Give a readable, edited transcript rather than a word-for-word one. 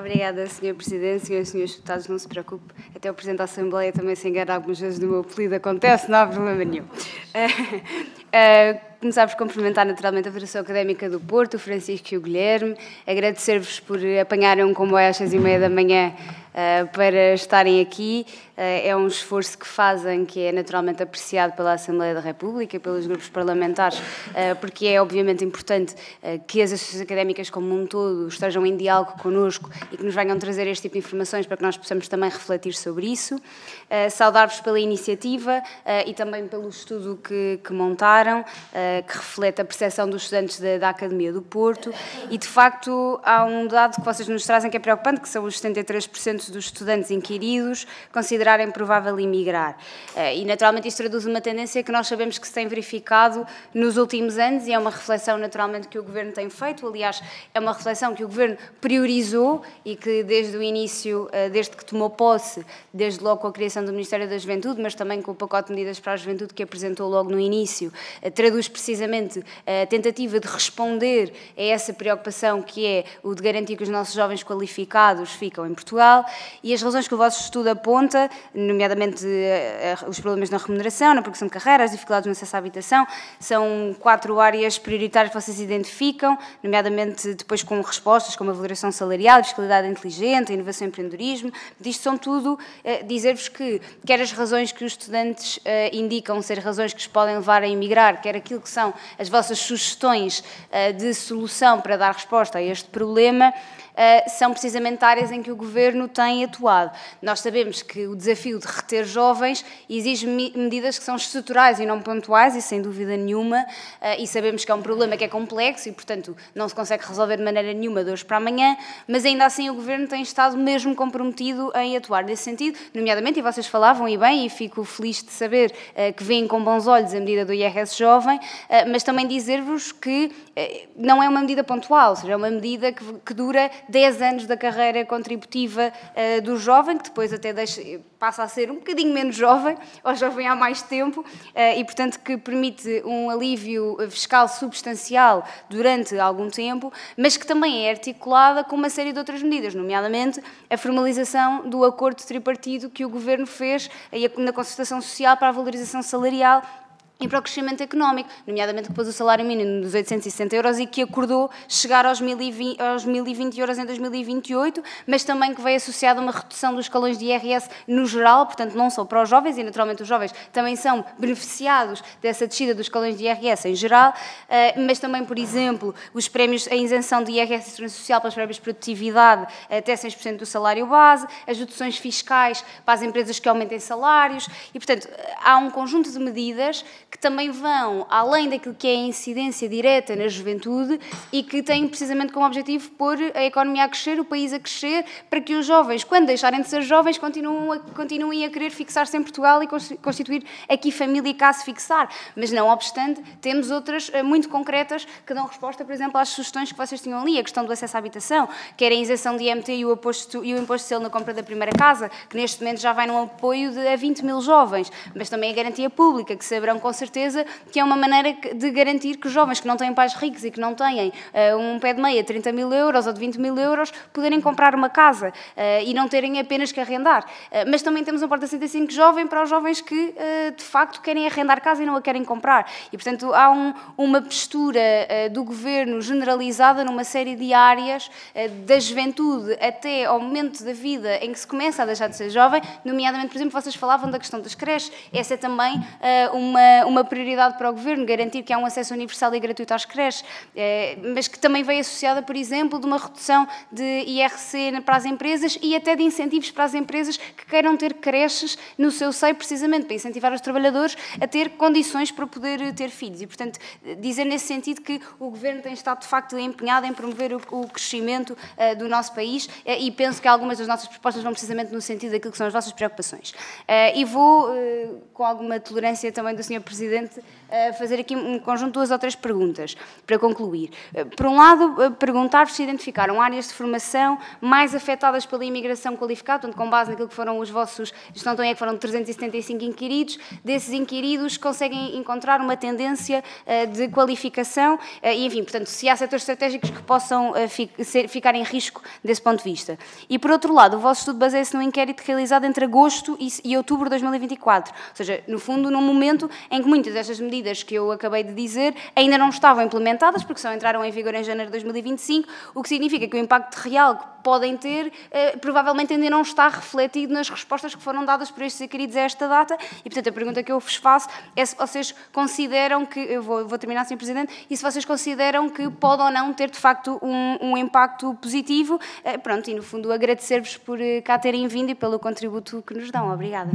Obrigada, Sr. Presidente. Senhoras e senhores deputados, não se preocupe. Até o Presidente da Assembleia também se engana algumas vezes do meu apelido. Acontece, não há problema nenhum. Começar por cumprimentar naturalmente a Federação Académica do Porto, o Francisco e o Guilherme. Agradecer-vos por apanharem um comboio às 6h30 da manhã para estarem aqui. É um esforço que fazem, que é naturalmente apreciado pela Assembleia da República, pelos grupos parlamentares, porque é obviamente importante que as associações académicas como um todo estejam em diálogo connosco e que nos venham trazer este tipo de informações para que nós possamos também refletir sobre isso. Saudar-vos pela iniciativa e também pelo estudo que montaram, que reflete a percepção dos estudantes da Academia do Porto e, de facto, há um dado que vocês nos trazem que é preocupante, que são os 73% dos estudantes inquiridos considerarem provável emigrar. E, naturalmente, isto traduz uma tendência que nós sabemos que se tem verificado nos últimos anos e é uma reflexão, naturalmente, que o Governo tem feito. Aliás, é uma reflexão que o Governo priorizou e que, desde o início, desde que tomou posse, desde logo com a criação do Ministério da Juventude, mas também com o pacote de medidas para a juventude que apresentou logo no início, traduz precisamente a tentativa de responder a essa preocupação que é o de garantir que os nossos jovens qualificados ficam em Portugal. E as razões que o vosso estudo aponta, nomeadamente os problemas na remuneração, na progressão de carreira, as dificuldades no acesso à habitação, são 4 áreas prioritárias que vocês identificam, nomeadamente depois com respostas como a valoração salarial, a fiscalidade inteligente, a inovação e empreendedorismo. Isto são tudo, dizer-vos que quer as razões que os estudantes indicam ser razões que os podem levar a emigrar, quer aquilo que são as vossas sugestões de solução para dar resposta a este problema, são precisamente áreas em que o Governo tem atuado. Nós sabemos que o desafio de reter jovens exige medidas que são estruturais e não pontuais, e sem dúvida nenhuma, e sabemos que é um problema que é complexo e, portanto, não se consegue resolver de maneira nenhuma de hoje para amanhã, mas ainda assim o Governo tem estado mesmo comprometido em atuar nesse sentido, nomeadamente, e vocês falavam, e bem, e fico feliz de saber que veem com bons olhos a medida do IRS jovem, mas também dizer-vos que não é uma medida pontual, ou seja, é uma medida que dura 10 anos da carreira contributiva do jovem, que depois até passa a ser um bocadinho menos jovem, ou jovem há mais tempo, e, portanto, que permite um alívio fiscal substancial durante algum tempo, mas que também é articulada com uma série de outras medidas, nomeadamente a formalização do acordo tripartido que o Governo fez na concertação social para a valorização salarial e para o crescimento económico, nomeadamente que pôs o salário mínimo dos 860 euros e que acordou chegar aos 1.020 euros em 2028, mas também que veio associado a uma redução dos escalões de IRS no geral, portanto não só para os jovens, e naturalmente os jovens também são beneficiados dessa descida dos escalões de IRS em geral, mas também, por exemplo, os prémios, a isenção de IRS e segurança social para os prémios de produtividade até 6% do salário base, as deduções fiscais para as empresas que aumentem salários, e portanto há um conjunto de medidas que também vão além daquilo que é a incidência direta na juventude e que têm precisamente como objetivo pôr a economia a crescer, o país a crescer, para que os jovens, quando deixarem de ser jovens, continuem a querer fixar-se em Portugal e constituir aqui família e cá se fixar. Mas, não obstante, temos outras muito concretas que dão resposta, por exemplo, às sugestões que vocês tinham ali, a questão do acesso à habitação, quer a isenção de IMT e o imposto de selo na compra da primeira casa, que neste momento já vai num apoio a 20 mil jovens, mas também a garantia pública, que saberão com certeza que é uma maneira de garantir que os jovens que não têm pais ricos e que não têm um pé de meia, 30 mil euros ou de 20 mil euros, poderem comprar uma casa e não terem apenas que arrendar. Mas também temos um porta 65 jovem para os jovens que, de facto, querem arrendar casa e não a querem comprar. E, portanto, há uma postura do Governo generalizada numa série de áreas, da juventude até ao momento da vida em que se começa a deixar de ser jovem, nomeadamente, por exemplo, vocês falavam da questão das creches. Essa é também uma prioridade para o Governo, garantir que há um acesso universal e gratuito às creches, mas que também veio associada, por exemplo, de uma redução de IRC para as empresas e até de incentivos para as empresas que queiram ter creches no seu seio, precisamente para incentivar os trabalhadores a ter condições para poder ter filhos. E, portanto, dizer nesse sentido que o Governo tem estado, de facto, empenhado em promover o crescimento do nosso país e penso que algumas das nossas propostas vão precisamente no sentido daquilo que são as vossas preocupações. E vou, com alguma tolerância também do Sr. Presidente, Presidente, fazer aqui um conjunto de 2 ou 3 perguntas, para concluir. Por um lado, perguntar-vos se identificaram áreas de formação mais afetadas pela imigração qualificada, portanto, com base naquilo que foram os vossos, se não estou em erro, foram 375 inquiridos, desses inquiridos conseguem encontrar uma tendência de qualificação, e, enfim, portanto, se há setores estratégicos que possam ficar em risco desse ponto de vista. E, por outro lado, o vosso estudo baseia-se num inquérito realizado entre agosto e outubro de 2024, ou seja, no fundo, num momento em que muitas destas medidas que eu acabei de dizer ainda não estavam implementadas, porque só entraram em vigor em janeiro de 2025, o que significa que o impacto real que podem ter provavelmente ainda não está refletido nas respostas que foram dadas por estes inquiridos a esta data, e, portanto, a pergunta que eu vos faço é se vocês consideram que, eu vou terminar, Sr. Presidente, e se vocês consideram que pode ou não ter, de facto, um impacto positivo, pronto, e, no fundo, agradecer-vos por cá terem vindo e pelo contributo que nos dão. Obrigada.